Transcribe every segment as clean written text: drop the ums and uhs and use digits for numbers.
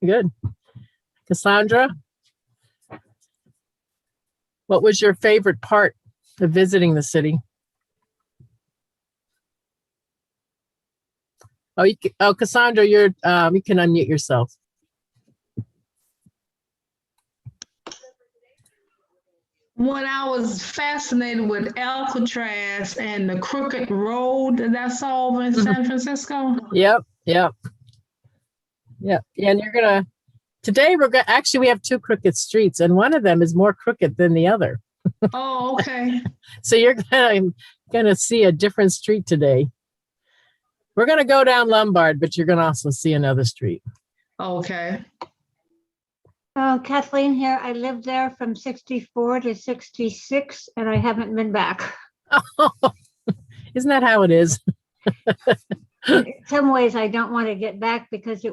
Good. Cassandra, what was your favorite part of visiting the city? Oh, Cassandra, you can unmute yourself. When I was fascinated with Alcatraz and the crooked road that I saw over in San Francisco. Yep. And today we have two crooked streets, and one of them is more crooked than the other. Oh, okay. So you're gonna see a different street today. We're gonna go down Lombard, but you're gonna also see another street. Okay. Kathleen here. I lived there from 64 to 66, and I haven't been back. Oh, isn't that how it is? In some ways, I don't want to get back because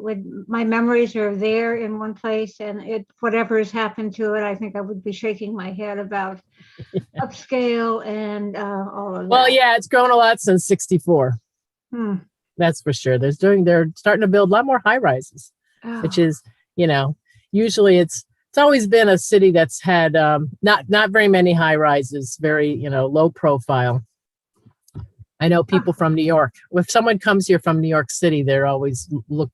my memories are there in one place, and whatever has happened to it, I think I would be shaking my head about upscale and all of that. Well, yeah, it's grown a lot since 64. That's for sure. They're starting to build a lot more high rises, which is, usually it's always been a city that's had not very many high rises, very, low profile. I know people from New York. If someone comes here from New York City, they're always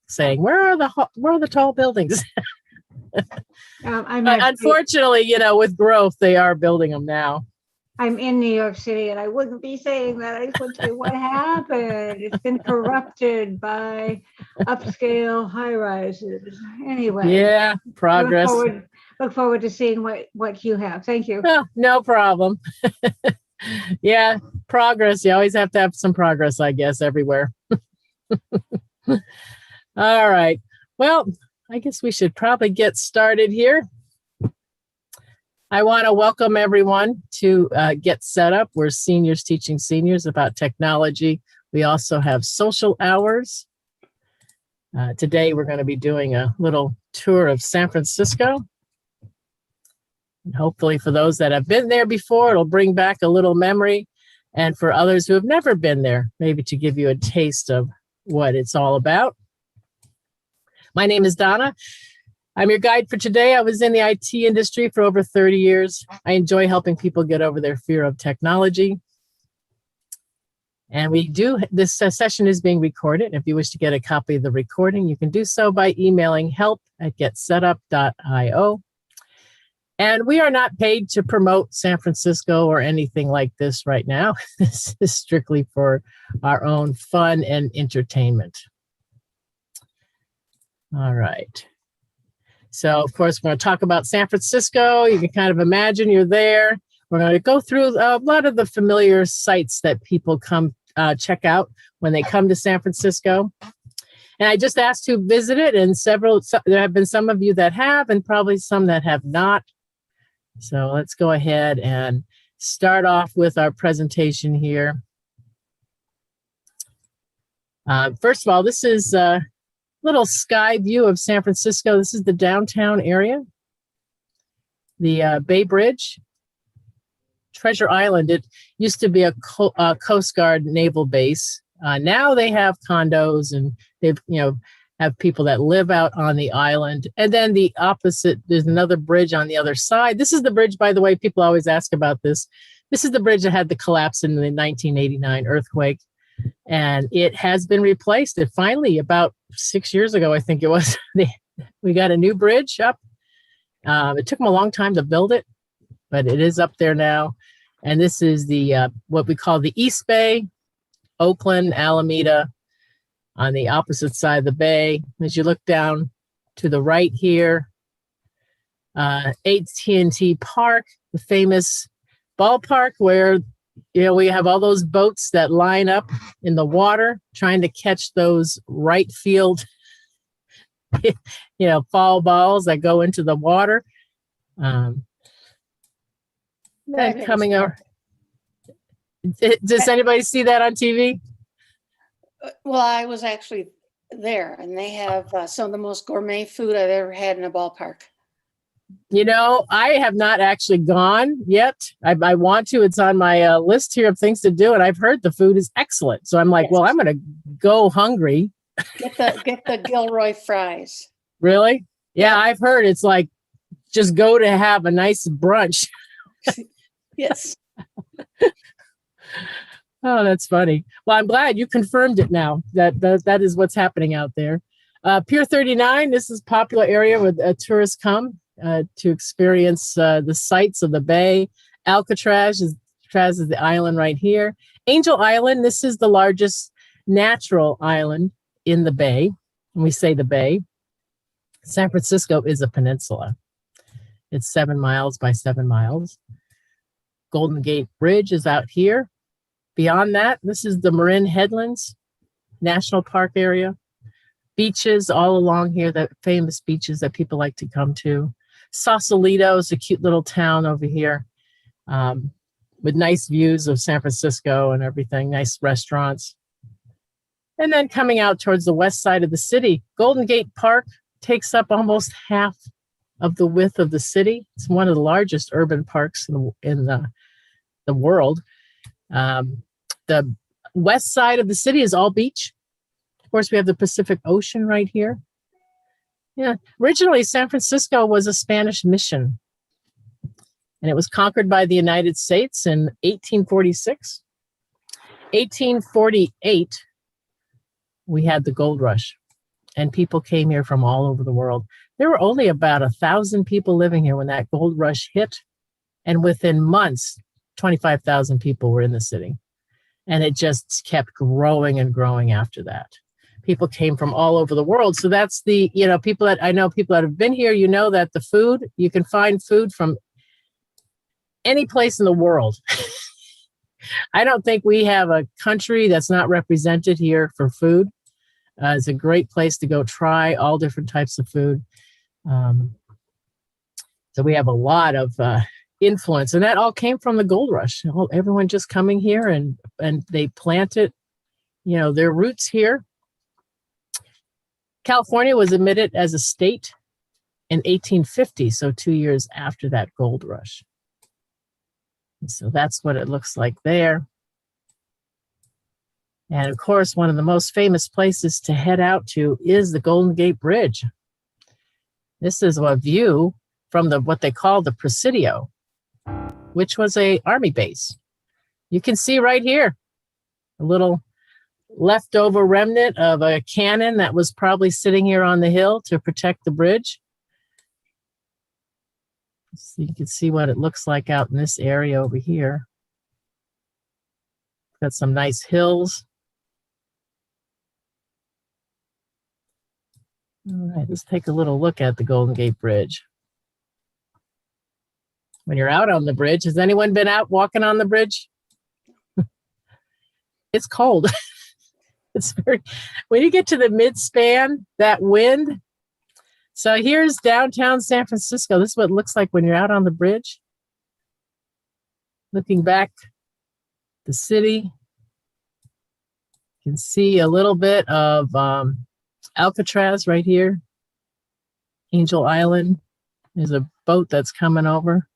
saying, where are the tall buildings? Unfortunately, with growth, they are building them now. I'm in New York City, and I wouldn't be saying that. I would say, what happened? It's been corrupted by upscale high rises. Anyway. Yeah, progress. Look forward to seeing what you have. Thank you. Oh, no problem. Yeah, progress. You always have to have some progress, I guess, everywhere. All right. Well, I guess we should probably get started here. I want to welcome everyone to Get Set Up. We're seniors teaching seniors about technology. We also have social hours. Today, we're going to be doing a little tour of San Francisco. And hopefully for those that have been there before, it'll bring back a little memory. And for others who have never been there, maybe to give you a taste of what it's all about. My name is Donna. I'm your guide for today. I was in the IT industry for over 30 years. I enjoy helping people get over their fear of technology. And this session is being recorded. If you wish to get a copy of the recording, you can do so by emailing help@getsetup.io. And we are not paid to promote San Francisco or anything like this right now. This is strictly for our own fun and entertainment. All right. So, of course, we're going to talk about San Francisco. You can kind of imagine you're there. We're going to go through a lot of the familiar sites that people come check out when they come to San Francisco. And I just asked who visited, and there have been some of you that have, and probably some that have not. So let's go ahead and start off with our presentation here. First of all, this is a little sky view of San Francisco. This is the downtown area. The Bay Bridge. Treasure Island, it used to be a Coast Guard naval base. Now they have condos, and they've, have people that live out on the island. And then the opposite, there's another bridge on the other side. This is the bridge, by the way, people always ask about this. This is the bridge that had the collapse in the 1989 earthquake. And it has been replaced. It finally, about 6 years ago, I think it was, we got a new bridge up. It took them a long time to build it, but it is up there now. And this is the what we call the East Bay, Oakland, Alameda, on the opposite side of the bay. As you look down to the right here, AT&T Park, the famous ballpark where we have all those boats that line up in the water trying to catch those right field foul balls that go into the water. Then coming over. Does anybody see that on TV? Well, I was actually there, and they have some of the most gourmet food I've ever had in a ballpark. I have not actually gone yet. I want to. It's on my list here of things to do, and I've heard the food is excellent. So I'm like, well, I'm going to go hungry. Get the Gilroy fries. Really? Yeah, I've heard it's like just go to have a nice brunch. Yes. Oh, that's funny. Well, I'm glad you confirmed it now. That is what's happening out there. Pier 39, this is a popular area where tourists come to experience the sights of the bay. Alcatraz is the island right here. Angel Island, this is the largest natural island in the bay. When we say the bay, San Francisco is a peninsula. It's 7 miles by 7 miles. Golden Gate Bridge is out here. Beyond that, this is the Marin Headlands National Park area. Beaches all along here, the famous beaches that people like to come to. Sausalito is a cute little town over here with nice views of San Francisco and everything, nice restaurants. And then coming out towards the west side of the city, Golden Gate Park takes up almost half of the width of the city. It's one of the largest urban parks in the world. The west side of the city is all beach. Of course, we have the Pacific Ocean right here. Yeah, originally San Francisco was a Spanish mission, and it was conquered by the United States in 1846. 1848, we had the gold rush, and people came here from all over the world. There were only about 1,000 people living here when that gold rush hit, and within months, 25,000 people were in the city. And it just kept growing and growing after that. People came from all over the world. So that's people that have been here, that the food, you can find food from any place in the world. I don't think we have a country that's not represented here for food. It's a great place to go try all different types of food. So we have a lot of influence, and that all came from the gold rush. Everyone just coming here and they planted, their roots here. California was admitted as a state in 1850, so 2 years after that gold rush. And so that's what it looks like there. And of course, one of the most famous places to head out to is the Golden Gate Bridge. This is a view from what they call the Presidio, which was a army base. You can see right here, a little leftover remnant of a cannon that was probably sitting here on the hill to protect the bridge. So you can see what it looks like out in this area over here. Got some nice hills. All right, let's take a little look at the Golden Gate Bridge. When you're out on the bridge, has anyone been out walking on the bridge? It's cold. When you get to the mid-span, that wind. So here's downtown San Francisco. This is what it looks like when you're out on the bridge. Looking back, the city. You can see a little bit of Alcatraz right here. Angel Island. There's a boat that's coming over.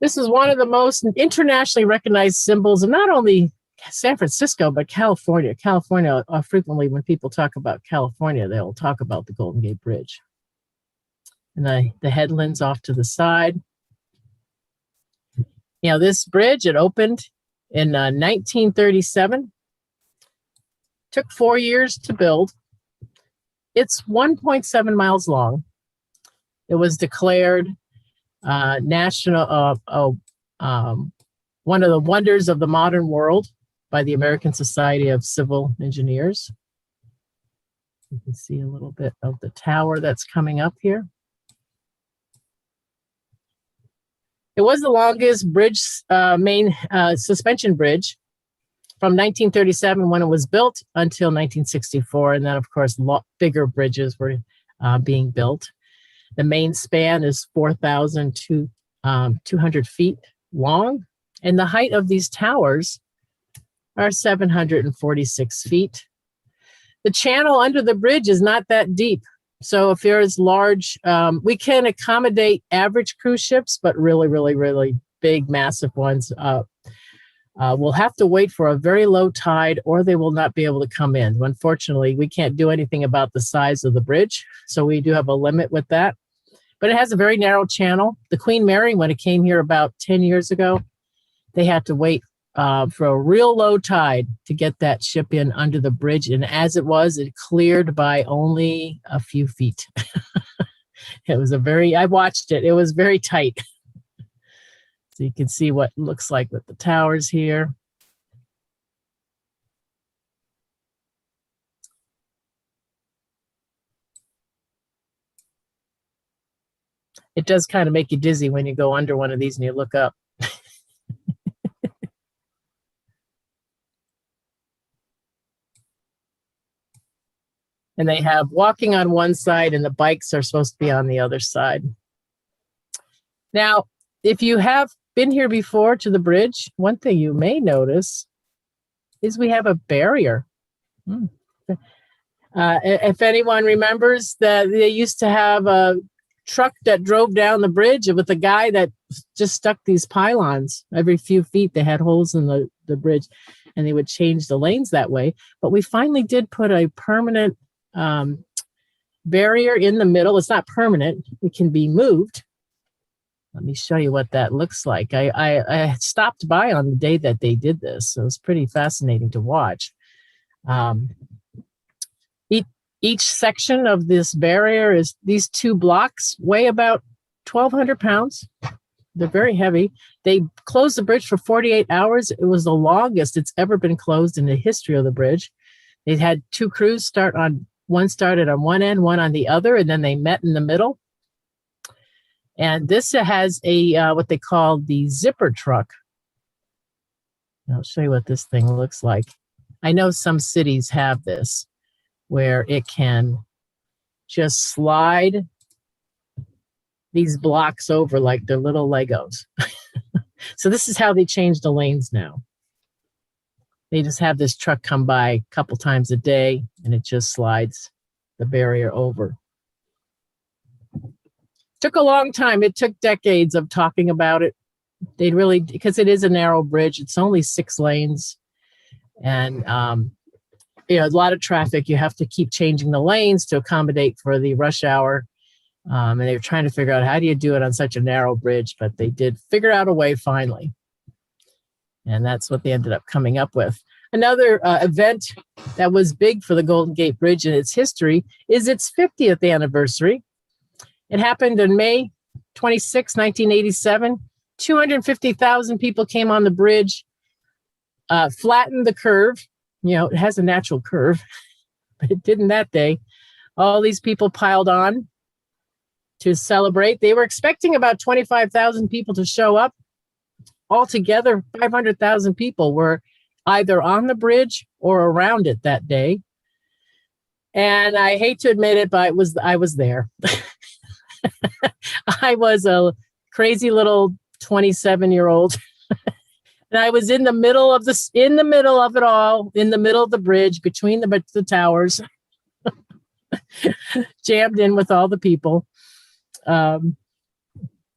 This is one of the most internationally recognized symbols of not only San Francisco, but California. California, frequently when people talk about California, they'll talk about the Golden Gate Bridge. And the headlands off to the side. This bridge, it opened in 1937. Took 4 years to build. It's 1.7 miles long. It was declared national, one of the wonders of the modern world by the American Society of Civil Engineers. You can see a little bit of the tower that's coming up here. It was the longest bridge, main suspension bridge from 1937 when it was built until 1964. And then, of course, bigger bridges were being built. The main span is 4,200 feet long. And the height of these towers are 746 feet. The channel under the bridge is not that deep. So if there's large, we can accommodate average cruise ships, but really, really, really big, massive ones will have to wait for a very low tide or they will not be able to come in. Unfortunately, we can't do anything about the size of the bridge, so we do have a limit with that. But it has a very narrow channel. The Queen Mary, when it came here about 10 years ago, they had to wait for a real low tide to get that ship in under the bridge. And as it was, it cleared by only a few feet. It was I watched it. It was very tight. So you can see what it looks like with the towers here. It does kind of make you dizzy when you go under one of these and you look up. And they have walking on one side and the bikes are supposed to be on the other side. Now, if you have been here before to the bridge, one thing you may notice is we have a barrier. If anyone remembers that they used to have a truck that drove down the bridge with a guy that just stuck these pylons every few feet. They had holes in the bridge and they would change the lanes that way. But we finally did put a permanent barrier in the middle. It's not permanent. It can be moved. Let me show you what that looks like. I stopped by on the day that they did this, so it's pretty fascinating to watch. Each section of this barrier is, these 2 blocks weigh about 1,200 pounds. They're very heavy. They closed the bridge for 48 hours. It was the longest it's ever been closed in the history of the bridge. They had 2 crews one started on one end, one on the other, and then they met in the middle. And this has a what they call the zipper truck. I'll show you what this thing looks like. I know some cities have this, where it can just slide these blocks over like they're little Legos. So this is how they change the lanes now. They just have this truck come by a couple times a day and it just slides the barrier over. Took a long time. It took decades of talking about it. They really, because it is a narrow bridge. It's only 6 lanes. And a lot of traffic. You have to keep changing the lanes to accommodate for the rush hour. And they were trying to figure out how do you do it on such a narrow bridge, but they did figure out a way finally. And that's what they ended up coming up with. Another event that was big for the Golden Gate Bridge in its history is its 50th anniversary. It happened on May 26, 1987. 250,000 people came on the bridge, flattened the curve. It has a natural curve, but it didn't that day. All these people piled on to celebrate. They were expecting about 25,000 people to show up. Altogether, 500,000 people were either on the bridge or around it that day. And I hate to admit it, but I was there. I was a crazy little 27-year-old. And I was in the middle of it all, in the middle of the bridge, between the towers, jammed in with all the people. It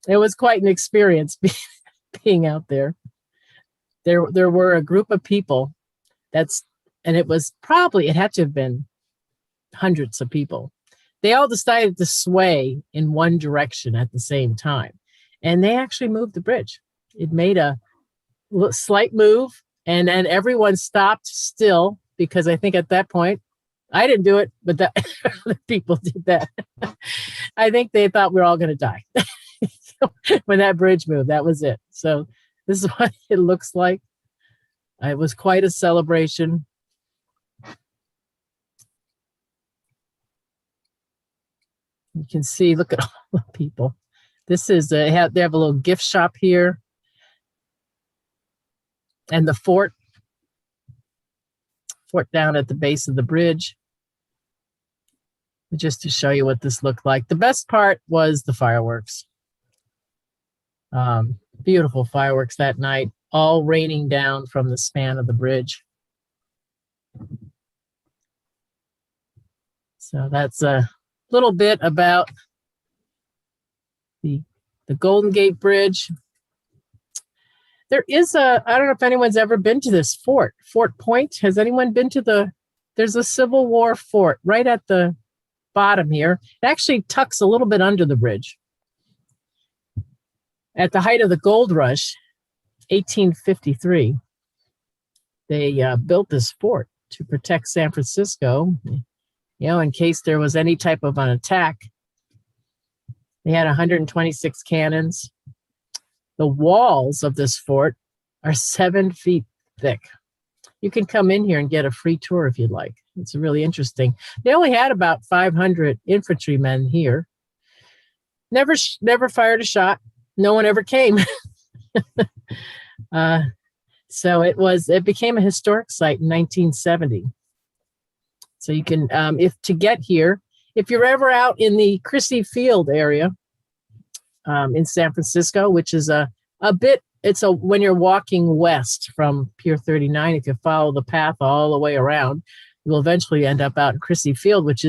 was quite an experience being out there. There were a group of people and it had to have been hundreds of people. They all decided to sway in one direction at the same time. And they actually moved the bridge. It made a slight move, and then everyone stopped still, because I think at that point, I didn't do it, but the other people did that. I think they thought we were all going to die. When that bridge moved, that was it. So this is what it looks like. It was quite a celebration. You can see, look at all the people. This is, they have a little gift shop here. And the fort down at the base of the bridge. Just to show you what this looked like. The best part was the fireworks. Beautiful fireworks that night, all raining down from the span of the bridge. So that's a little bit about the Golden Gate Bridge. There is I don't know if anyone's ever been to this fort, Fort Point. Has anyone been to there's a Civil War fort right at the bottom here. It actually tucks a little bit under the bridge. At the height of the gold rush, 1853, they built this fort to protect San Francisco, in case there was any type of an attack. They had 126 cannons. The walls of this fort are 7 feet thick. You can come in here and get a free tour if you'd like. It's really interesting. They only had about 500 infantrymen here. Never fired a shot. No one ever came. So it became a historic site in 1970. So you can, to get here, if you're ever out in the Crissy Field area in San Francisco, which is when you're walking west from Pier 39, if you follow the path all the way around, you'll eventually end up out in Crissy Field, which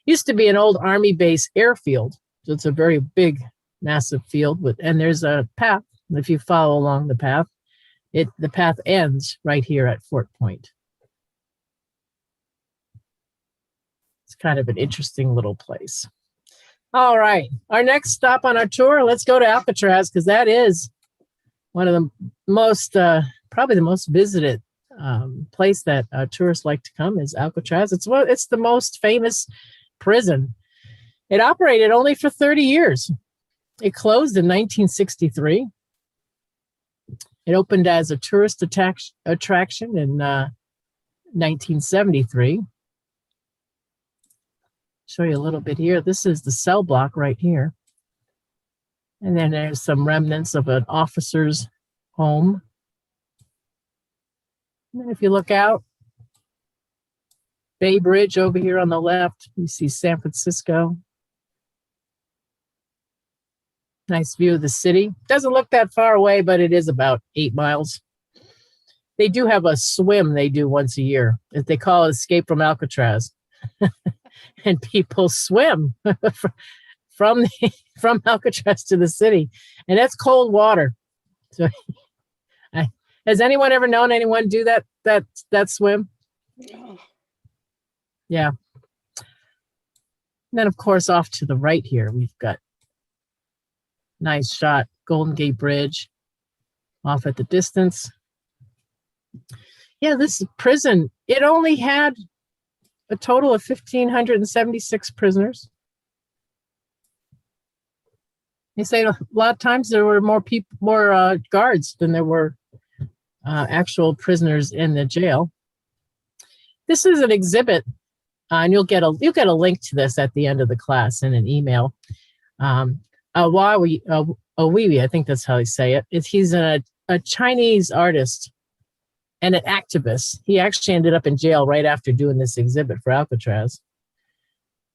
used to be an old Army base airfield. So it's a very big, massive field and there's a path. If you follow along the path, the path ends right here at Fort Point. It's kind of an interesting little place. All right, our next stop on our tour, let's go to Alcatraz, because that is one of the most, probably the most visited place that tourists like to come is Alcatraz. It's the most famous prison. It operated only for 30 years. It closed in 1963. It opened as a tourist attraction in 1973. Show you a little bit here. This is the cell block right here. And then there's some remnants of an officer's home. And then if you look out, Bay Bridge over here on the left, you see San Francisco. Nice view of the city. Doesn't look that far away, but it is about 8 miles. They do have a swim they do once a year. They call it Escape from Alcatraz. And people swim from Alcatraz to the city. And that's cold water. So has anyone ever known anyone do that swim? No. Yeah. And then, of course, off to the right here, we've got nice shot, Golden Gate Bridge off at the distance. Yeah, this prison, it only had a total of 1,576 prisoners. They say a lot of times there were more guards than there were actual prisoners in the jail. This is an exhibit, and you'll get a link to this at the end of the class in an email. Weiwei, I think that's how you say it. He's a Chinese artist and an activist. He actually ended up in jail right after doing this exhibit for Alcatraz.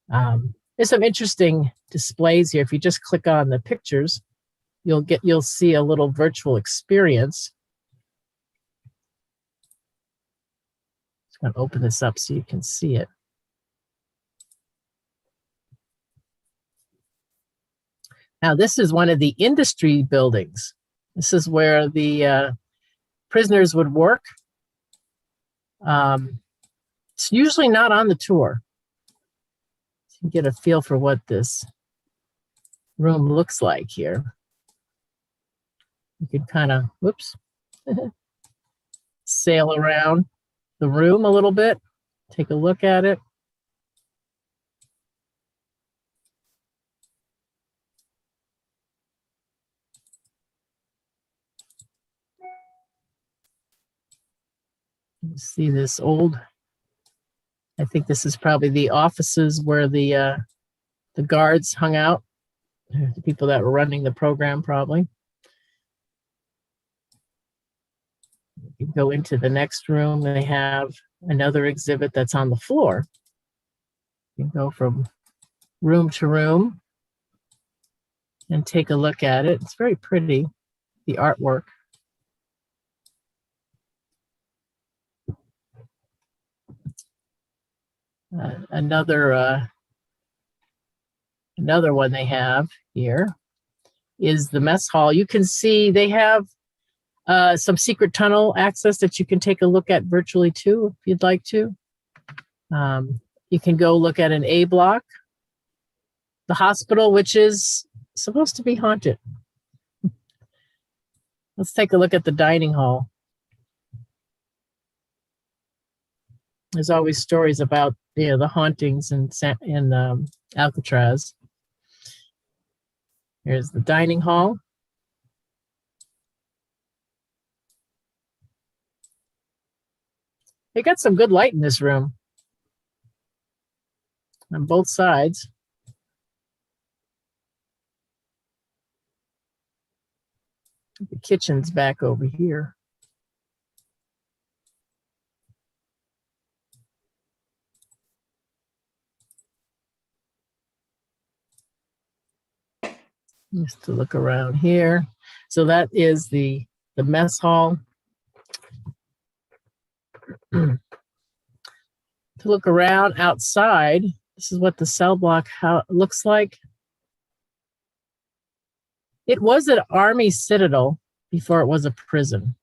There's some interesting displays here. If you just click on the pictures, you'll see a little virtual experience. Just going to open this up so you can see it. Now, this is one of the industry buildings. This is where the prisoners would work. It's usually not on the tour. So you get a feel for what this room looks like here. You can kind of, sail around the room a little bit, take a look at it. You see this old, I think this is probably the offices where the guards hung out, the people that were running the program probably. You go into the next room, they have another exhibit that's on the floor. You can go from room to room and take a look at it. It's very pretty, the artwork. Another one they have here is the mess hall. You can see they have some secret tunnel access that you can take a look at virtually too, if you'd like to. You can go look at an A block, the hospital, which is supposed to be haunted. Let's take a look at the dining hall. There's always stories about the hauntings in Alcatraz. Here's the dining hall. They got some good light in this room on both sides. The kitchen's back over here. Just to look around here. So that is the mess hall. To look around outside, this is what the cell block looks like. It was an army citadel before it was a prison.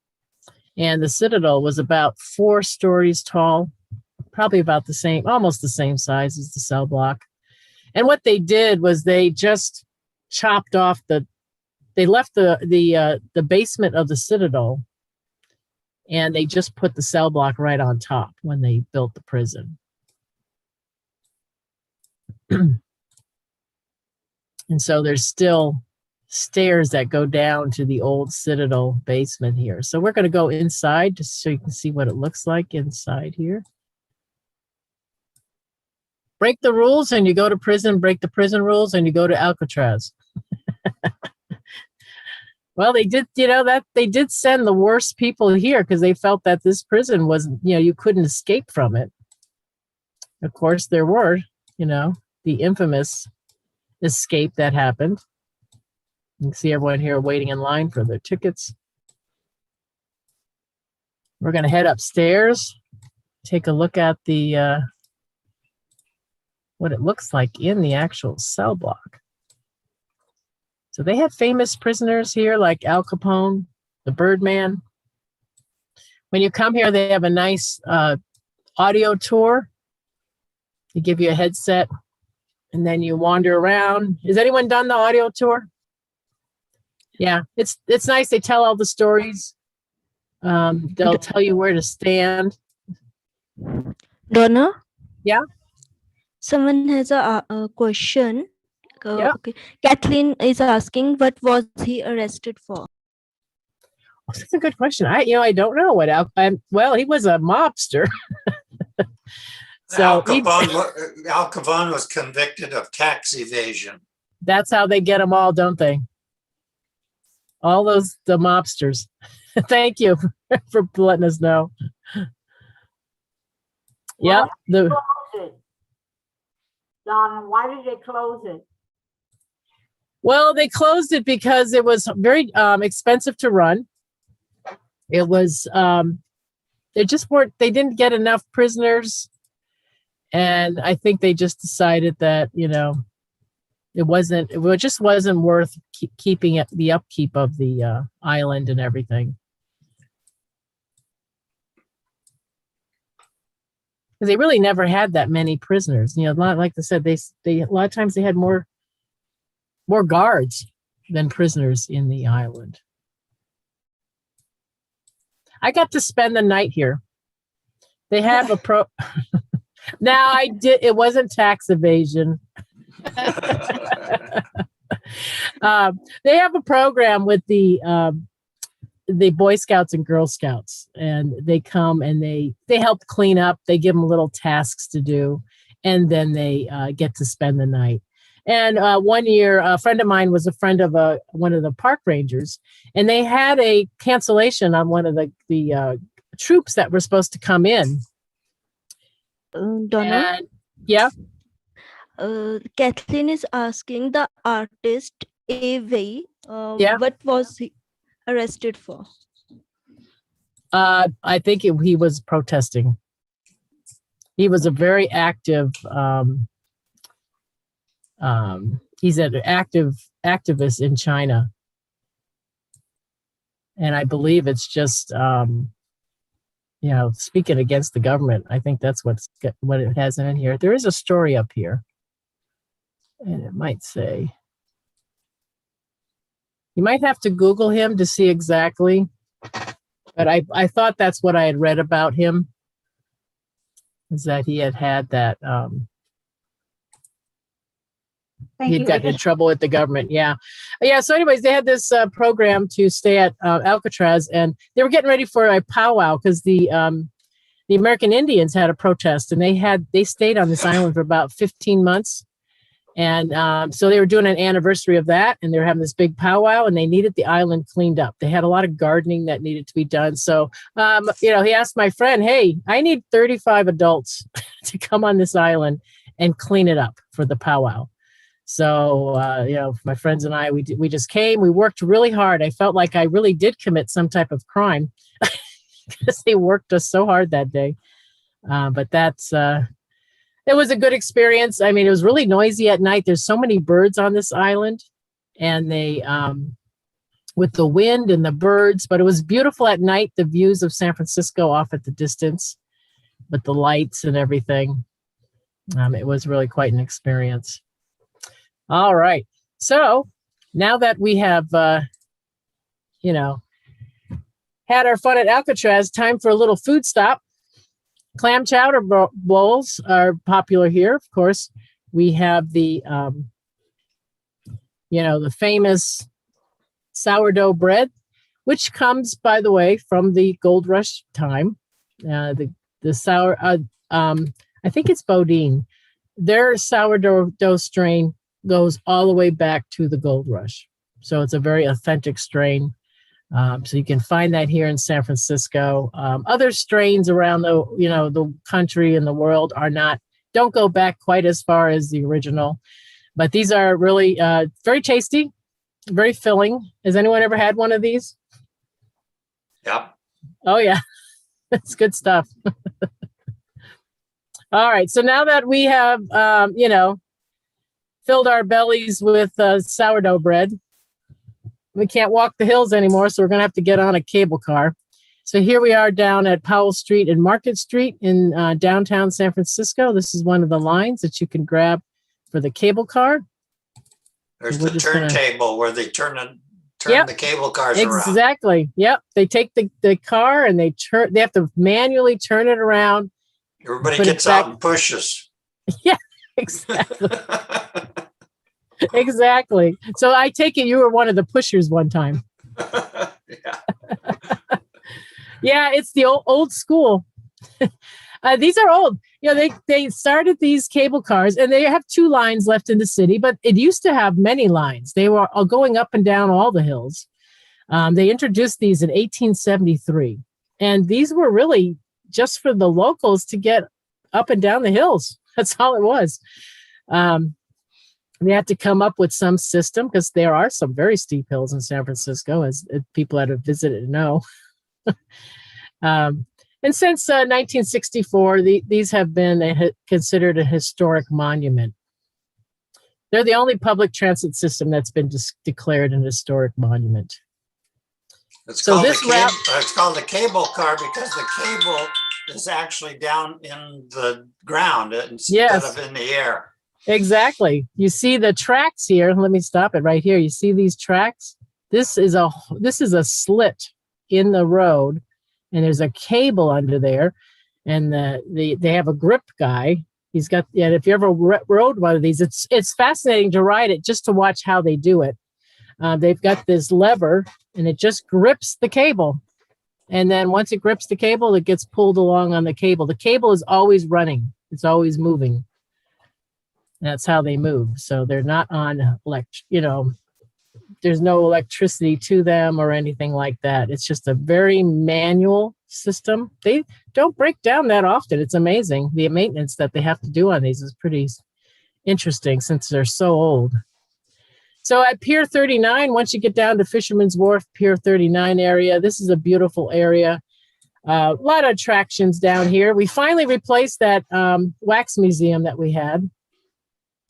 And the citadel was about 4 stories tall, probably about the same, almost the same size as the cell block. And what they did was they just chopped off they left the basement of the citadel, and they just put the cell block right on top when they built the prison. And so there's still stairs that go down to the old citadel basement here. So we're going to go inside just so you can see what it looks like inside here. Break the rules and you go to prison, break the prison rules and you go to Alcatraz. Well, they did, they did send the worst people here because they felt that this prison was, you couldn't escape from it. Of course, there were, the infamous escape that happened. You can see everyone here waiting in line for their tickets. We're going to head upstairs, take a look at the what it looks like in the actual cell block. So they had famous prisoners here like Al Capone, the Birdman. When you come here, they have a nice audio tour. They give you a headset and then you wander around. Has anyone done the audio tour? Yeah, it's nice. They tell all the stories. They'll tell you where to stand. Donna? Yeah? Someone has a question. Yeah. Okay. Kathleen is asking, what was he arrested for? Oh, that's a good question. I don't know what well, he was a mobster. So Al Capone was convicted of tax evasion. That's how they get them all, don't they? All the mobsters. Thank you for letting us know. Yeah. Close it. Donna, why did they close it? Well, they closed it because it was very expensive to run. It was, they didn't get enough prisoners. And I think they just decided that, it just wasn't worth keeping the upkeep of the island and everything. Because they really never had that many prisoners. Like I said, they a lot of times they had more guards than prisoners in the island. I got to spend the night here. They have a Now it wasn't tax evasion. They have a program with the Boy Scouts and Girl Scouts, and they come and they help clean up. They give them little tasks to do, and then they get to spend the night. And one year, a friend of mine was a friend of one of the park rangers, and they had a cancellation on one of the troops that were supposed to come in. Donna? Yeah. Kathleen is asking the artist A.V. Yeah. What was he arrested for? I think he was protesting. He was a very active. He's an active activist in China, And I believe it's just, speaking against the government. I think that's what it has in here. There is a story up here. And it might say, you might have to Google him to see exactly. But I thought that's what I had read about him, is that he had that, Thank he'd you. gotten in trouble with the government. Yeah. So anyways, they had this program to stay at Alcatraz, and they were getting ready for a powwow because the American Indians had a protest, and they stayed on this island for about 15 months. And so they were doing an anniversary of that, and they were having this big powwow, and they needed the island cleaned up. They had a lot of gardening that needed to be done. So, he asked my friend, hey, I need 35 adults to come on this island and clean it up for the powwow. So, my friends and I, we just came, we worked really hard. I felt like I really did commit some type of crime because they worked us so hard that day. But that's, it was a good experience. I mean, it was really noisy at night. There's so many birds on this island, and they, with the wind and the birds, but it was beautiful at night, the views of San Francisco off at the distance with the lights and everything. It was really quite an experience. All right. So now that we have, had our fun at Alcatraz, time for a little food stop. Clam chowder bowls are popular here. Of course, we have the, the famous sourdough bread, which comes, by the way, from the gold rush time. I think it's Bodine. Their sourdough strain goes all the way back to the gold rush. So it's a very authentic strain. So you can find that here in San Francisco. Other strains around the country and the world don't go back quite as far as the original, but these are really very tasty, very filling. Has anyone ever had one of these? Yep. Oh yeah, it's good stuff. All right. So now that we have, filled our bellies with sourdough bread, we can't walk the hills anymore, so we're going to have to get on a cable car. So here we are down at Powell Street and Market Street in downtown San Francisco. This is one of the lines that you can grab for the cable car. There's We're the just gonna- turntable where they turn Yep. the cable cars around. Exactly. Yep. They take the car and they have to manually turn it around. Everybody Put it gets out back- and pushes. Exactly. Exactly. So I take it you were one of the pushers one time. Yeah. Yeah, it's the old school. These are old. They started these cable cars, and they have 2 lines left in the city, but it used to have many lines. They were all going up and down all the hills. They introduced these in 1873, and these were really just for the locals to get up and down the hills. That's all it was. They had to come up with some system because there are some very steep hills in San Francisco, as people that have visited know. And since 1964, these have been considered a historic monument. They're the only public transit system that's been declared an historic monument. It's So called this it's called a cable car because the cable is actually down in the ground instead of in the air. Exactly. You see the tracks here. Let me stop it right here. You see these tracks? This is a slit in the road, and there's a cable under there, and they have a grip guy. He's got, and if you ever rode one of these, it's fascinating to ride it just to watch how they do it. They've got this lever, and it just grips the cable. And then once it grips the cable, it gets pulled along on the cable. The cable is always running. It's always moving. That's how they move. So they're not on there's no electricity to them or anything like that. It's just a very manual system. They don't break down that often. It's amazing. The maintenance that they have to do on these is pretty interesting since they're so old. So at Pier 39, once you get down to Fisherman's Wharf, Pier 39 area, this is a beautiful area. A lot of attractions down here. We finally replaced that wax museum that we had.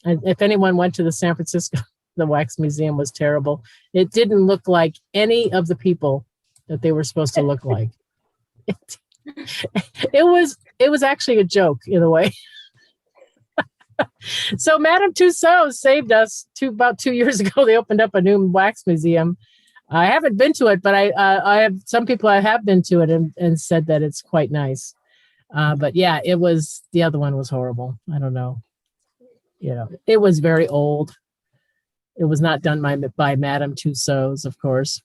And if anyone went to the San Francisco, the wax museum was terrible. It didn't look like any of the people that they were supposed to look like. It was actually a joke in a way. So Madame Tussauds saved us about 2 years ago. They opened up a new wax museum. I haven't been to it, but I have some people I have been to it and said that it's quite nice. But yeah, the other one was horrible. I don't know. It was very old. It was not done by Madame Tussauds, of course.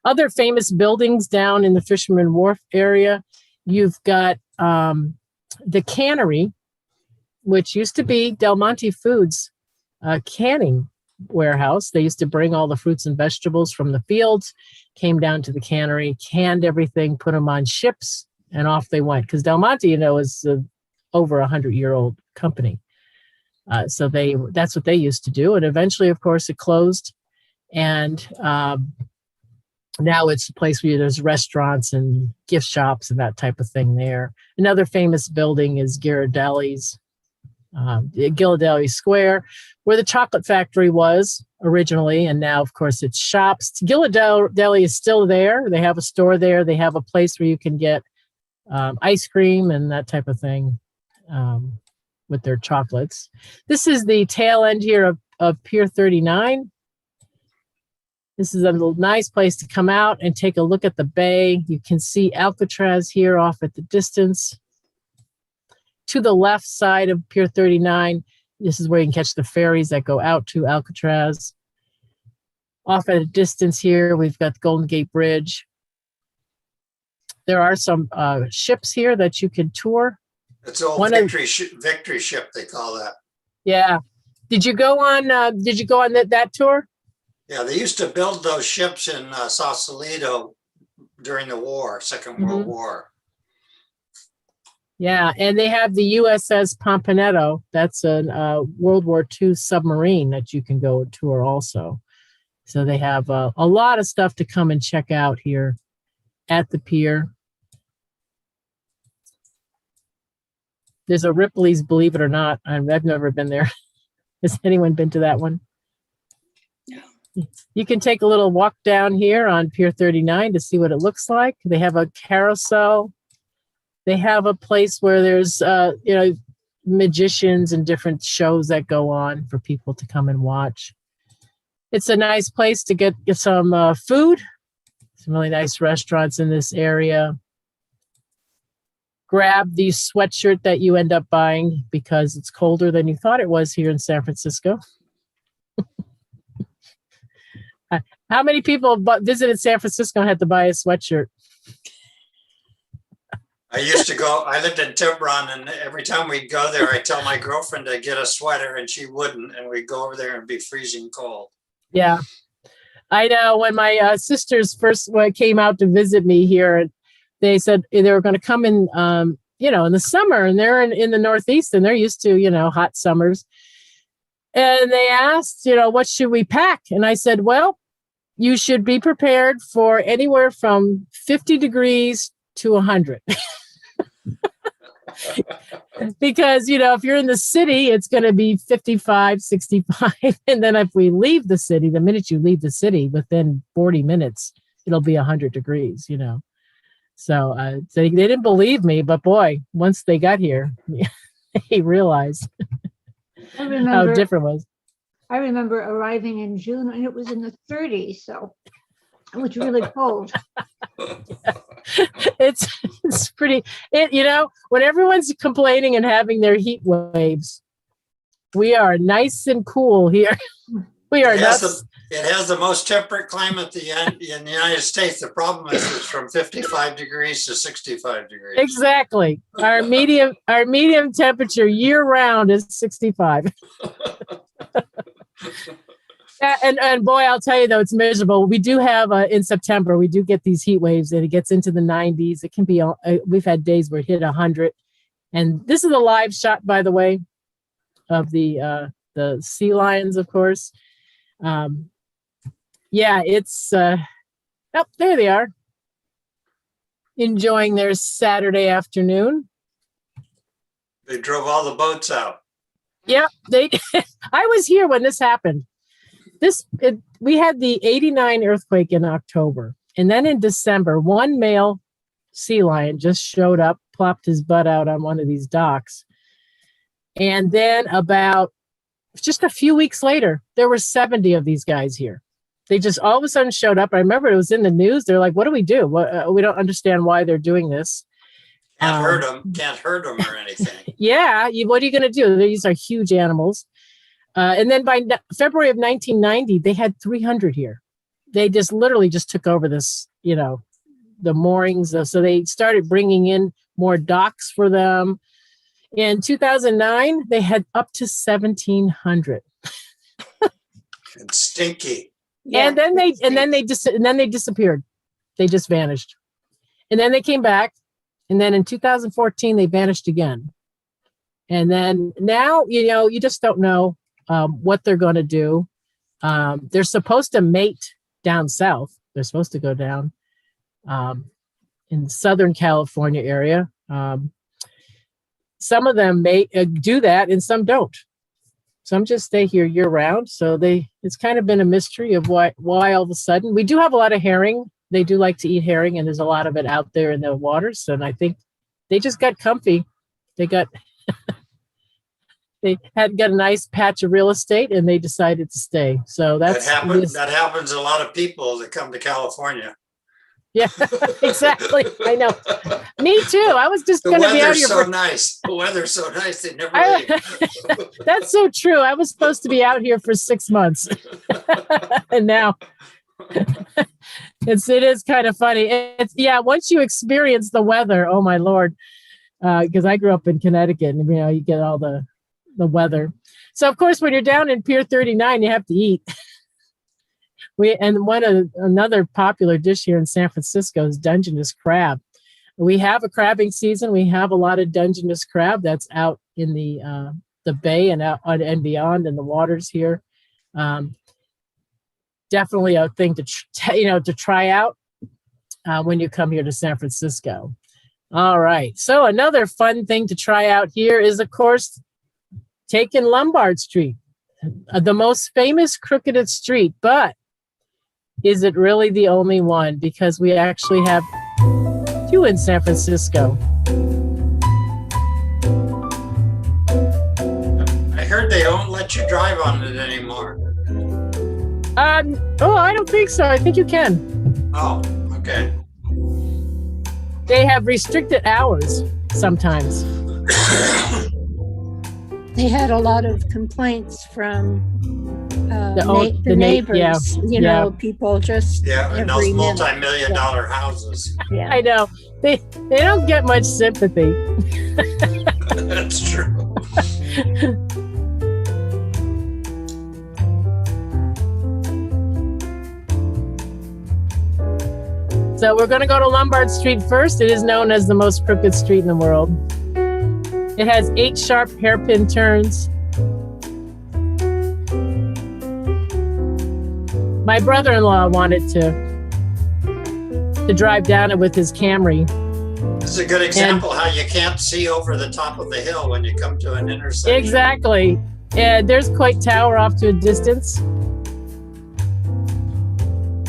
Other famous buildings down in the Fisherman Wharf area. You've got the cannery, which used to be Del Monte Foods canning warehouse. They used to bring all the fruits and vegetables from the fields, came down to the cannery, canned everything, put them on ships, and off they went. Because Del Monte, is over 100-year-old company. So that's what they used to do. And eventually, of course, it closed. And now it's a place where there's restaurants and gift shops and that type of thing there. Another famous building is Ghirardelli's, Ghirardelli Square, where the chocolate factory was originally. And now, of course, it's shops. Ghirardelli is still there. They have a store there. They have a place where you can get ice cream and that type of thing with their chocolates. This is the tail end here of Pier 39. This is a nice place to come out and take a look at the bay. You can see Alcatraz here off at the distance. To the left side of Pier 39, this is where you can catch the ferries that go out to Alcatraz. Off at a distance here, we've got the Golden Gate Bridge. There are some ships here that you can tour. It's old victory ship, they call that. Yeah. Did you go on that tour? Yeah, they used to build those ships in Sausalito during the war, Second World War. Yeah, and they have the USS Pompano. That's a World War II submarine that you can go tour also. So they have a lot of stuff to come and check out here at the pier. There's a Ripley's, believe it or not. I've never been there. Has anyone been to that one? You can take a little walk down here on Pier 39 to see what it looks like. They have a carousel. They have a place where there's, magicians and different shows that go on for people to come and watch. It's a nice place to get some food. Some really nice restaurants in this area. Grab the sweatshirt that you end up buying because it's colder than you thought it was here in San Francisco. How many people visited San Francisco and had to buy a sweatshirt? I lived in Tiburon, and every time we'd go there, I'd tell my girlfriend to get a sweater, and she wouldn't, and we'd go over there and be freezing cold. Yeah, I know. When my sisters first came out to visit me here, they said they were going to come in, in the summer, and they're in the Northeast, and they're used to, hot summers. And they asked, what should we pack? And I said, well, you should be prepared for anywhere from 50 degrees to 100. Because, if you're in the city, it's going to be 55, 65. And then if we leave the city, the minute you leave the city, within 40 minutes, it'll be 100 degrees, So they didn't believe me, but boy, once they got here, they realized how different it was. I remember arriving in June and it was in the 30s, so it was really cold. It's pretty, when everyone's complaining and having their heat waves, we are nice and cool here. We are nuts. It has the most temperate climate in the United States. The problem is it's from 55 degrees to 65 degrees. Exactly. Our medium temperature year round is 65. And boy, I'll tell you though, it's miserable. We do have in September, we do get these heat waves and it gets into the 90s. It can be, we've had days where it hit 100. And this is a live shot, by the way, of the sea lions, of course. It's, there they are. Enjoying their Saturday afternoon. They drove all the boats out. Yeah, I was here when this happened. We had the 89 earthquake in October, And then in December, one male sea lion just showed up, plopped his butt out on one of these docks. And then about just a few weeks later, there were 70 of these guys here. They just all of a sudden showed up. I remember it was in the news. They're like, what do we do? We don't understand why they're doing this. Can't hurt them or anything. Yeah. What are you going to do? These are huge animals. And then by February of 1990, they had 300 here. They just literally just took over this, the moorings. So they started bringing in more docks for them. In 2009, they had up to 1,700. It's stinky. And then they disappeared. They just vanished. And then they came back. And then in 2014, they vanished again. And then now, you just don't know what they're going to do. They're supposed to mate down south. They're supposed to go down in Southern California area. Some of them may do that and some don't. Some just stay here year round. So it's kind of been a mystery of why all of a sudden. We do have a lot of herring. They do like to eat herring, and there's a lot of it out there in the waters. And I think they just got comfy. They got a nice patch of real estate, and they decided to stay. So that happens to a lot of people that come to California. Yeah, exactly. I know. Me too. I was just going to be out here. The weather's so nice. They never leave. That's so true. I was supposed to be out here for 6 months, and now it is kind of funny. Once you experience the weather, oh my Lord, because I grew up in Connecticut, and you get all the weather. So of course, when you're down in Pier 39, you have to eat. Another popular dish here in San Francisco is Dungeness crab. We have a crabbing season. We have a lot of Dungeness crab that's out in the bay and out and beyond in the waters here. Definitely a thing to try out when you come here to San Francisco. All right. So another fun thing to try out here is, of course, taking Lombard Street, the most famous crookeded street, but is it really the only one? Because we actually have two in San Francisco. I heard they don't let you drive on it anymore. I don't think so. I think you can. Oh, okay. They have restricted hours sometimes. They had a lot of complaints from the neighbors, people just and those multi-million-dollar houses. Yeah, I know. They don't get much sympathy. That's true. So we're going to go to Lombard Street first. It is known as the most crooked street in the world. It has 8 sharp hairpin turns. My brother-in-law wanted to drive down it with his Camry. This is a good example how you can't see over the top of the hill when you come to an intersection. Exactly. And there's Coit Tower off to a distance.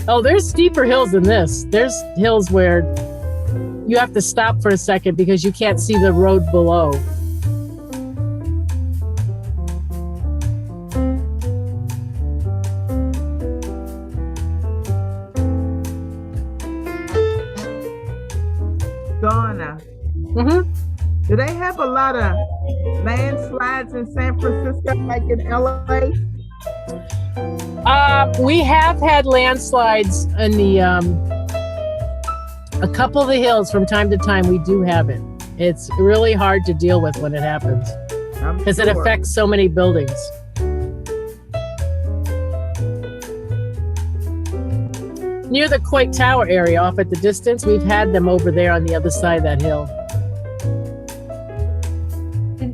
Oh, there's steeper hills than this. There's hills where you have to stop for a second because you can't see the road below. Donna, do they have a lot of landslides in San Francisco like in LA? We have had landslides in a couple of the hills from time to time. We do have it. It's really hard to deal with when it happens because it affects so many buildings. Near the Coit Tower area off at the distance, we've had them over there on the other side of that hill.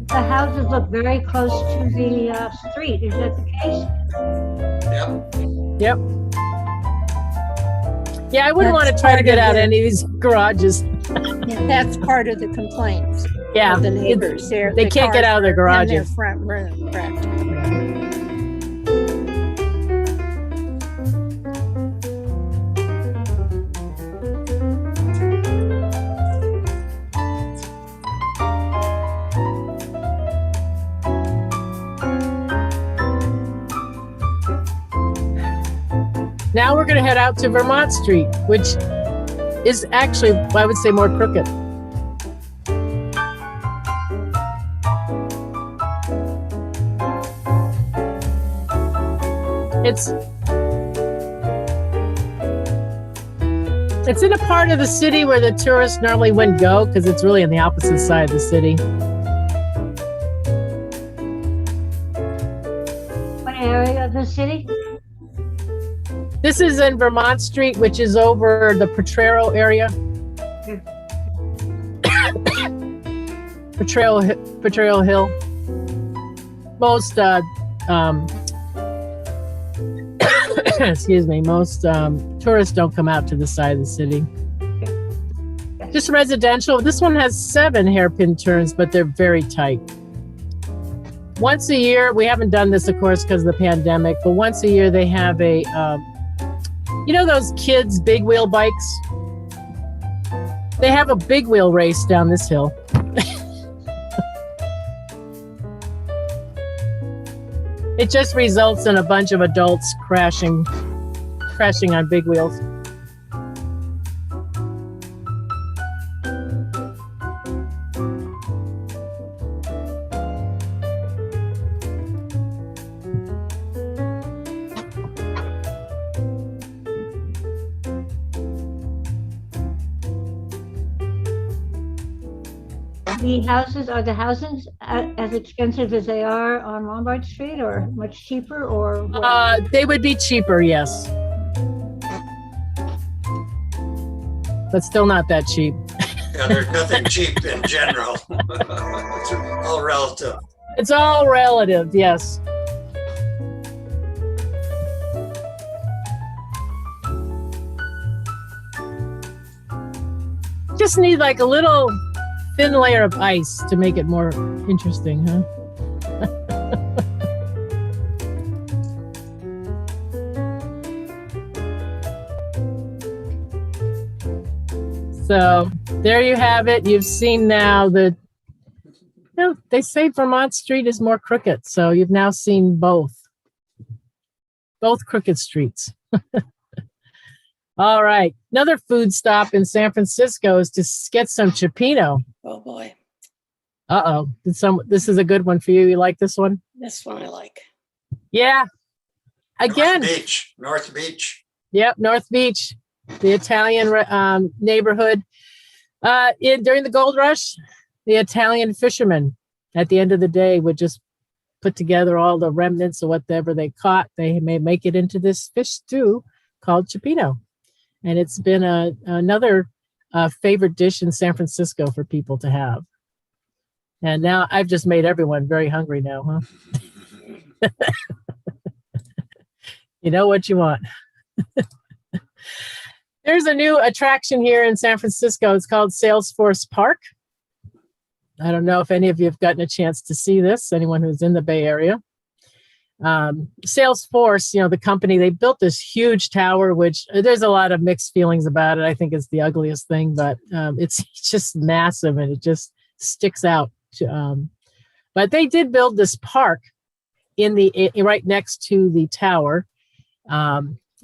The houses look very close to the street. Is that the case? Yep. Yeah, I wouldn't want to try to get out any of these garages. Yeah, that's part of the complaints. Yeah, of the neighbors. They can't get out of their garages. In their front room, correct. Now we're going to head out to Vermont Street, which is actually, I would say, more crooked. It's in a part of the city where the tourists normally wouldn't go because it's really on the opposite side of the city. What area of the city? This is in Vermont Street, which is over the Potrero area. Potrero Hill. Most, excuse me, most tourists don't come out to the side of the city. Just residential. This one has 7 hairpin turns, but they're very tight. Once a year, we haven't done this, of course, because of the pandemic, but once a year they have a, you know those kids' big wheel bikes? They have a big wheel race down this hill. It just results in a bunch of adults crashing on big wheels. Are the houses as expensive as they are on Lombard Street, or much cheaper, or what? They would be cheaper, yes. But still not that cheap. Yeah, there's nothing cheap in general. It's all relative. It's all relative, yes. Just need like a little thin layer of ice to make it more interesting, huh? So there you have it. You've seen now they say Vermont Street is more crooked. So you've now seen both crooked streets. All right. Another food stop in San Francisco is to get some cioppino. Oh boy. Uh-oh. This is a good one for you. You like this one? This one I like. Yeah. Again. North Beach. Yep, North Beach, the Italian neighborhood. During the gold rush, the Italian fishermen at the end of the day would just put together all the remnants of whatever they caught. They may make it into this fish stew called cioppino. And it's been another favorite dish in San Francisco for people to have. And now I've just made everyone very hungry now, huh? You know what you want. There's a new attraction here in San Francisco. It's called Salesforce Park. I don't know if any of you have gotten a chance to see this, anyone who's in the Bay Area. Salesforce, the company, they built this huge tower, which there's a lot of mixed feelings about it. I think it's the ugliest thing, but it's just massive and it just sticks out. But they did build this park right next to the tower.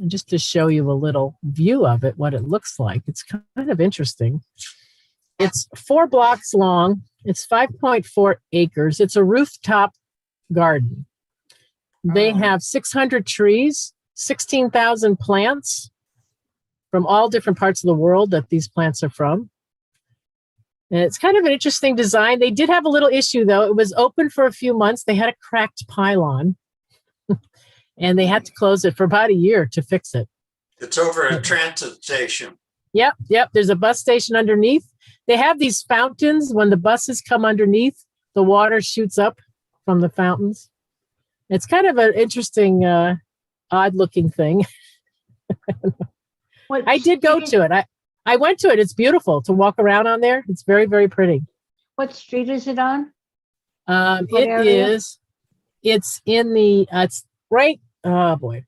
Just to show you a little view of it, what it looks like. It's kind of interesting. It's 4 blocks long. It's 5.4 acres. It's a rooftop garden. They have 600 trees, 16,000 plants from all different parts of the world that these plants are from. And it's kind of an interesting design. They did have a little issue, though. It was open for a few months. They had a cracked pylon. And they had to close it for about a year to fix it. It's over a transit station. Yep. There's a bus station underneath. They have these fountains. When the buses come underneath, the water shoots up from the fountains. It's kind of an interesting, odd-looking thing. I did go to it. I went to it. It's beautiful to walk around on there. It's very, very pretty. What street is it on? It's in the, it's right, oh boy.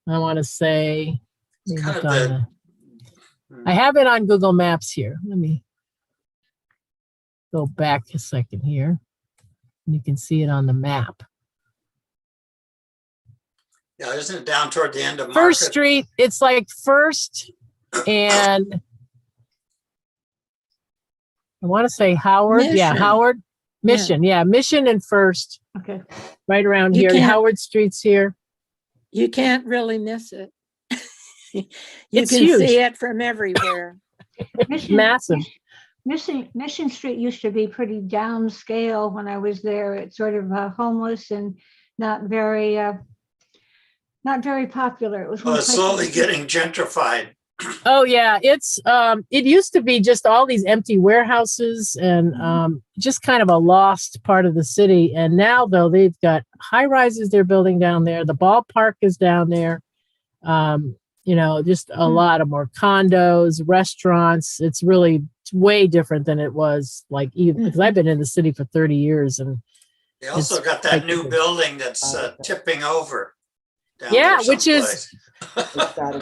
I want to say, I have it on Google Maps here. Let me go back a second here. You can see it on the map. Yeah, isn't it down toward the end of First Market? Street. It's like First and I want to say Howard. Yeah, Mission. Howard. Mission. Yeah, Mission and First. Okay. Right around You here. can't- Howard Street's here. You can't really miss it. You It's can huge. see it from everywhere. Massive. Mission Street used to be pretty downscale when I was there. It's sort of homeless and not very popular. It was Well, one it's place slowly that- getting gentrified. Oh yeah, it's it used to be just all these empty warehouses and just kind of a lost part of the city. And now though they've got high rises they're building down there. The ballpark is down there. Just a lot of more condos, restaurants. It's really way different than it was like even because I've been in the city for 30 years and They also It's got that like- new building that's tipping over. down Yeah, there which is- someplace.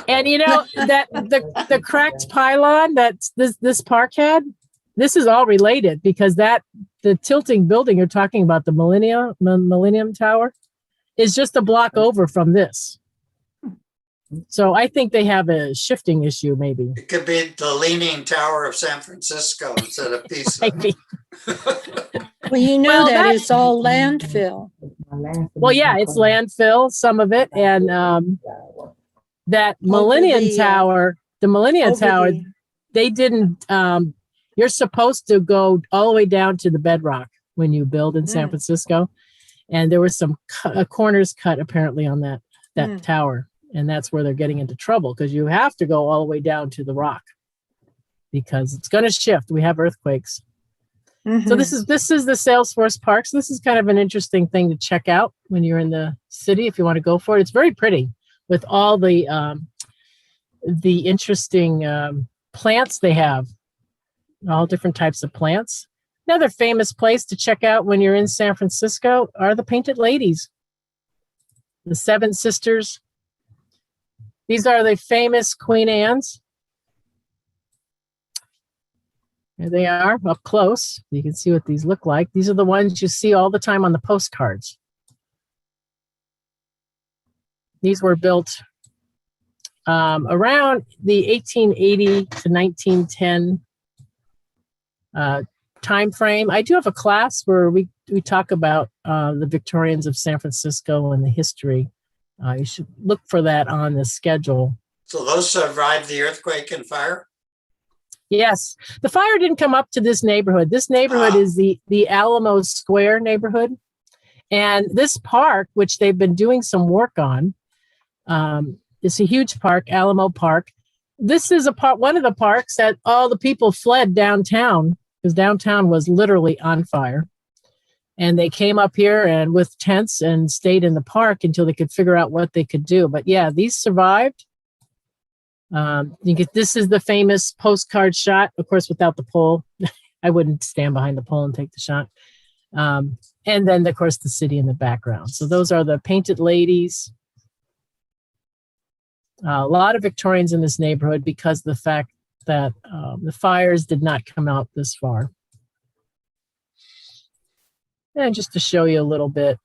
And that the cracked pylon that this park had, this is all related because the tilting building you're talking about, the Millennium Tower, is just a block over from this. So I think they have a shifting issue, maybe. It could be the Leaning Tower of San Francisco instead of Pisa. Maybe. Well, you know Well, that that- it's all landfill. Well, yeah, it's landfill, some of it, and that Millennium the, Tower, the Millennium Over Tower, the- they didn't. You're supposed to go all the way down to the bedrock when you build in San Mm. Francisco, and there was some corners cut apparently on that Mm. tower, and that's where they're getting into trouble because you have to go all the way down to the rock because it's going to shift. We have earthquakes. So Mhm. this is the Salesforce Park. So this is kind of an interesting thing to check out when you're in the city if you want to go for it. It's very pretty with all the interesting plants they have, all different types of plants. Another famous place to check out when you're in San Francisco are the Painted Ladies, the Seven Sisters. These are the famous Queen Anne's. There they are up close. You can see what these look like. These are the ones you see all the time on the postcards. These were built around the 1880 to 1910 time frame. I do have a class where we talk about the Victorians of San Francisco and the history. You should look for that on the schedule. So those survived the earthquake and fire? Yes, the fire didn't come up to this neighborhood. This neighborhood is the Alamo Square neighborhood. And this park, which they've been doing some work on, it's a huge park, Alamo Park. This is one of the parks that all the people fled downtown because downtown was literally on fire. And they came up here and with tents and stayed in the park until they could figure out what they could do. But yeah, these survived. This is the famous postcard shot, of course, without the pole. I wouldn't stand behind the pole and take the shot. And then, of course, the city in the background. So those are the Painted Ladies. A lot of Victorians in this neighborhood because of the fact that the fires did not come out this far. And just to show you a little bit,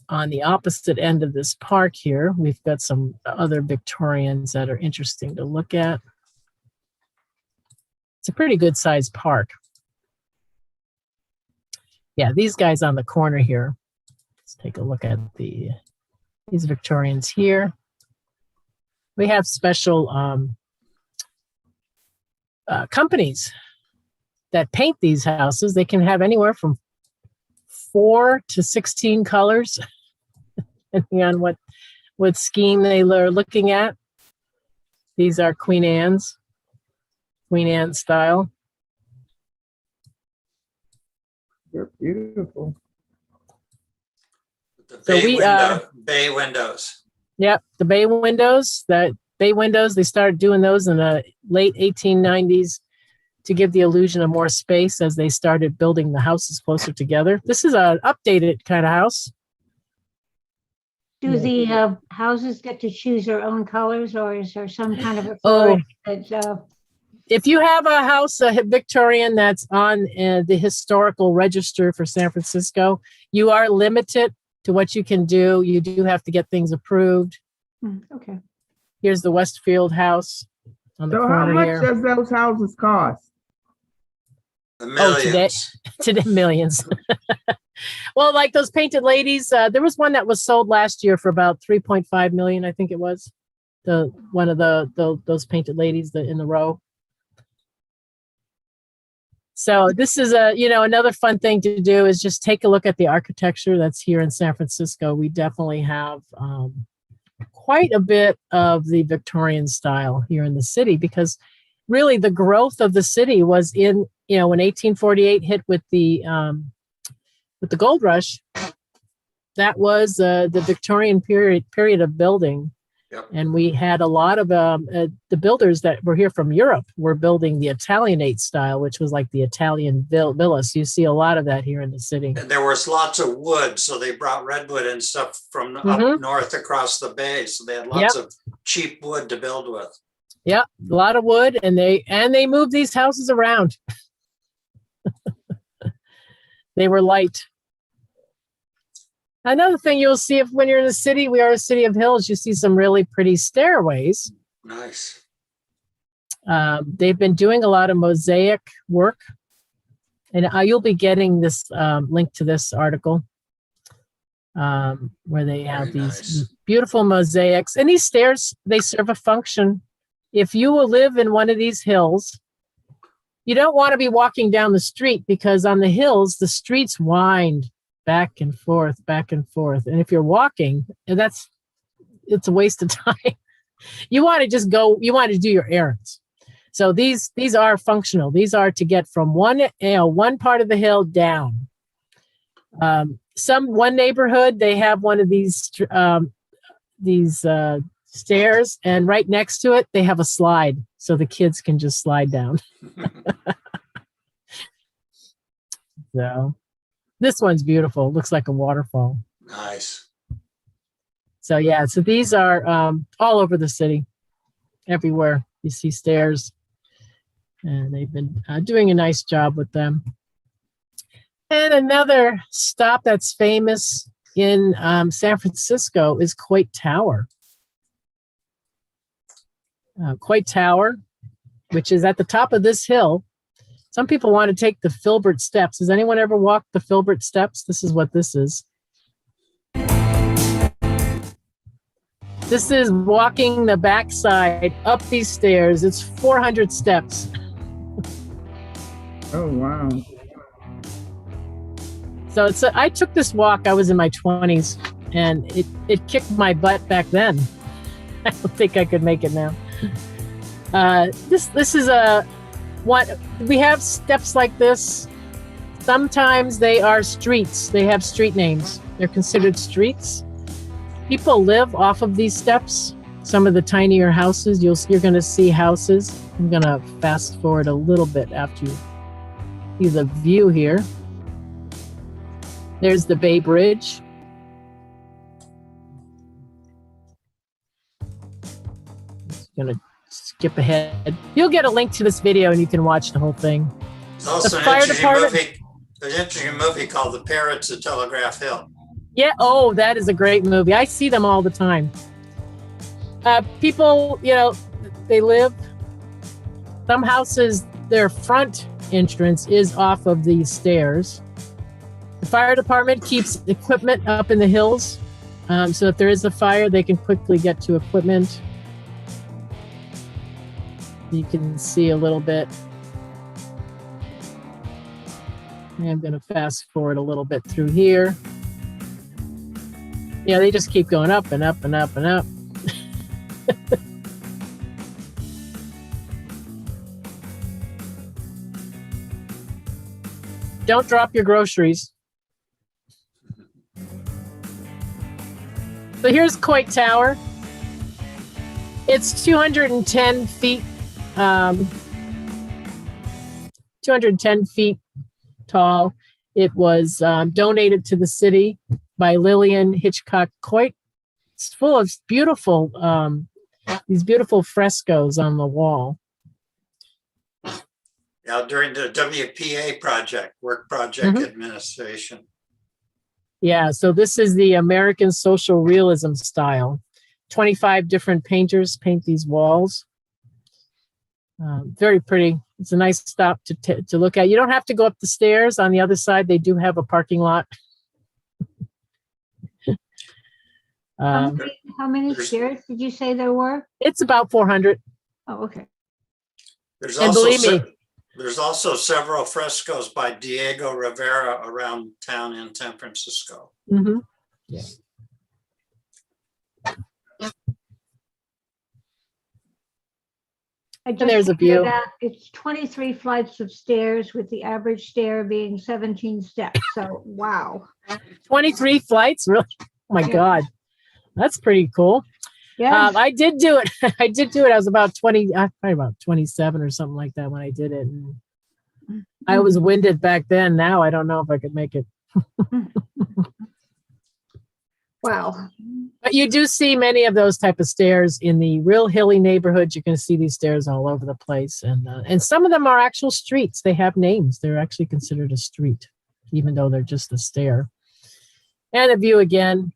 on the opposite end of this park here, we've got some other Victorians that are interesting to look at. It's a pretty good sized park. Yeah, these guys on the corner here. Let's take a look at these Victorians here. We have special companies that paint these houses. They can have anywhere from 4 to 16 colors, depending on what scheme they are looking at. These are Queen Anne style. They're beautiful. The bay windows. Yep, the bay windows. They started doing those in the late 1890s to give the illusion of more space as they started building the houses closer together. This is an updated kind of house. Do the houses get to choose their own colors, or is there some kind of a Oh. that, If you have a house, a Victorian that's on the historical register for San Francisco, you are limited to what you can do. You do have to get things approved. Okay. Here's the Westfield House on the So how corner much here. does those houses cost? The Oh, today, millions. today millions. Well, like those painted ladies, there was one that was sold last year for about 3.5 million, I think it was. One of those painted ladies in the row. So this is another fun thing to do is just take a look at the architecture that's here in San Francisco. We definitely have quite a bit of the Victorian style here in the city, because really the growth of the city was in, when 1848 hit with the gold rush. That was the Victorian period of building. Yep. And we had a lot of the builders that were here from Europe were building the Italianate style, which was like the Italian villas. You see a lot of that here in the city. And there was lots of wood, so they brought redwood and stuff from up north across the bay. So they had lots of cheap wood to build with. Yep, a lot of wood, and they moved these houses around. They were light. Another thing you'll see when you're in the city, we are a city of hills, you see some really pretty stairways. Nice. They've been doing a lot of mosaic work, and you'll be getting this link to this article where they have Very these nice. beautiful mosaics. And these stairs, they serve a function. If you will live in one of these hills, you don't want to be walking down the street, because on the hills, the streets wind back and forth, back and forth. And if you're walking, it's a waste of time. You want to just go, you want to do your errands. So these are functional. These are to get from one part of the hill down. One neighborhood, they have one of these stairs, and right next to it, they have a slide so the kids can just slide down. So this one's beautiful. Looks like a waterfall. Nice. So yeah, so these are all over the city. Everywhere you see stairs, and they've been doing a nice job with them. And another stop that's famous in San Francisco is Coit Tower. Coit Tower, which is at the top of this hill. Some people want to take the Filbert Steps. Has anyone ever walked the Filbert Steps? This is what this is. This is walking the backside up these stairs. It's 400 steps. Oh, wow. So I took this walk. I was in my 20s, and it kicked my butt back then. I don't think I could make it now. This is we have steps like this. Sometimes they are streets. They have street names. They're considered streets. People live off of these steps. Some of the tinier houses, you're going to see houses. I'm going to fast forward a little bit after you see the view here. There's the Bay Bridge. Just going to skip ahead. You'll get a link to this video and you can watch the whole thing. There's also The fire department- There's an interesting movie called The Pirates of Telegraph Hill. Yeah. Oh, that is a great movie. I see them all the time. People, they live. Some houses, their front entrance is off of these stairs. The fire department keeps equipment up in the hills. So if there is a fire, they can quickly get to equipment. You can see a little bit. I'm going to fast forward a little bit through here. Yeah, they just keep going up and up and up and up. Don't drop your groceries. So here's Coit Tower. It's 210 feet. 210 feet tall. It was donated to the city by Lillian Hitchcock Coit. It's full of beautiful, these beautiful frescoes on the wall. Yeah, during the WPA project, Work Project Administration. Yeah, so this is the American social realism style. 25 different painters paint these walls. Very pretty. It's a nice stop to look at. You don't have to go up the stairs. On the other side, they do have a parking lot. How many stairs did you say there were? It's about 400. Oh, okay. There's And also believe me, there's also several frescoes by Diego Rivera around town in San Francisco. mhm. Yeah. I And there's a just figured view. out It's 23 flights of stairs with the average stair being 17 steps. So, wow. 23 flights, really? Oh my Yeah. God. That's pretty cool. Yeah. I did do it. I did do it. I was about 20, probably about 27 or something like that when I did it. And I was winded back then. Now I don't know if I could make it. Wow. But you do see many of those type of stairs in the real hilly neighborhoods. You can see these stairs all over the place. And some of them are actual streets. They have names. They're actually considered a street, even though they're just a stair. And a view again,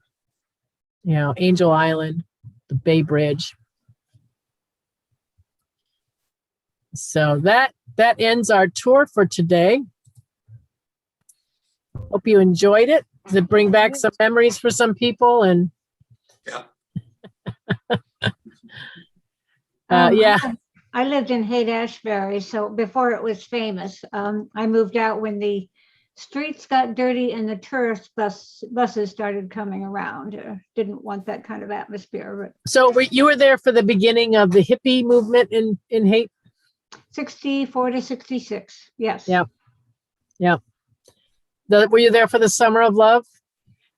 you know, Angel Island, the Bay Bridge. So that ends our tour for today. Hope you enjoyed it. To bring back some memories for some people and Yeah. yeah. I lived in Haight-Ashbury, so before it was famous, I moved out when the streets got dirty and the tourist buses started coming around. Didn't want that kind of atmosphere, So you were there for the beginning of the hippie movement in Haight? but 64 to 66, yes. Yep. Yep. Were you there for the Summer of Love?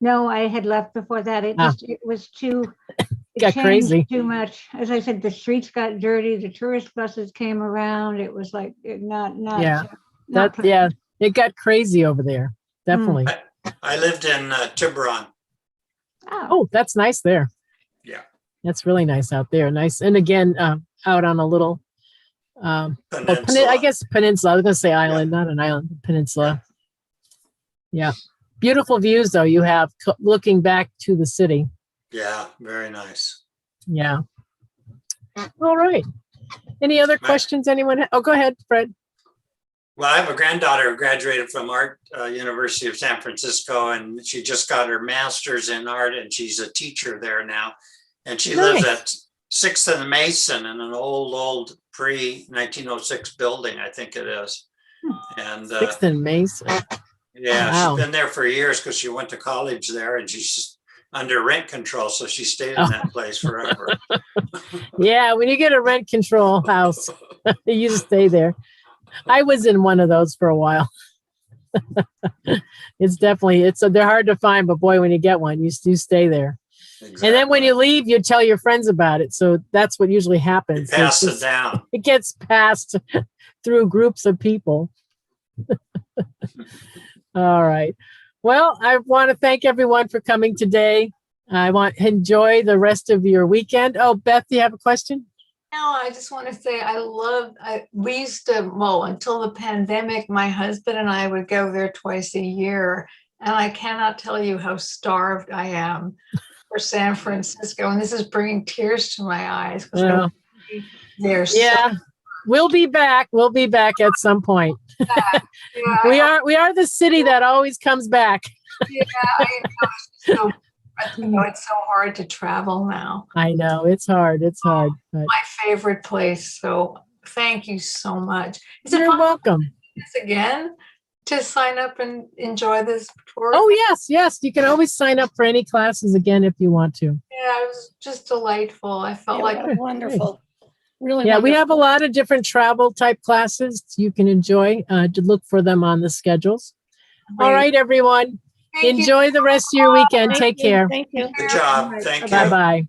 No, I had left before that. It was too, it Got changed crazy. too much. As I said, the streets got dirty, the tourist buses came around. It was like not Yeah. not Yeah, it got crazy over there. Definitely. I lived in Tiburon. Oh, that's nice there. Yeah. That's really nice out there. Nice. And again, out on a little, Peninsula. I guess peninsula. I was going to say island, not an island, peninsula. Yeah. Beautiful views, though, you have looking back to the city. Yeah, very nice. Yeah. All right. Any other questions anyone? Oh, go ahead, Fred. Well, I have a granddaughter who graduated from Art University of San Francisco, and she just got her master's in art, and she's a teacher there now. And she lives at 6th and Mason in an old pre-1906 building, I think it is. And 6th and Mason. yeah, Wow. she's been there for years because she went to college there, and she's just under rent control, so she stayed in that place forever. Yeah, when you get a rent control house, you just stay there. I was in one of those for a while. They're hard to find, but boy, when you get one, you stay there. Exactly. And then when you leave, you tell your friends about it. So that's what usually happens. Pass it down. It gets passed through groups of people. All right. Well, I want to thank everyone for coming today. Enjoy the rest of your weekend. Oh, Beth, do you have a question? No, I just want to say we used to, well, until the pandemic, my husband and I would go there twice a year. And I cannot tell you how starved I am for San Francisco. And this is bringing tears to my eyes. Yeah. Yeah. We'll be back. We'll be back at some point. Yeah, We are the city that always comes back. yeah, I know. It's so hard to travel now. I know it's hard. It's hard. But My favorite place. So thank you so much. Is it you're possible welcome. this again to sign up and enjoy this tour? Oh, yes. You can always sign up for any classes again if you want to. Yeah, it was just delightful. I felt like Wonderful. Really Yeah, we wonderful. have a lot of different travel type classes you can enjoy. To look for them on the schedules. All right, everyone. Thank you. Enjoy the rest of your weekend. Thank Take you. care. Thank you. Good job. Thank you. Bye-bye.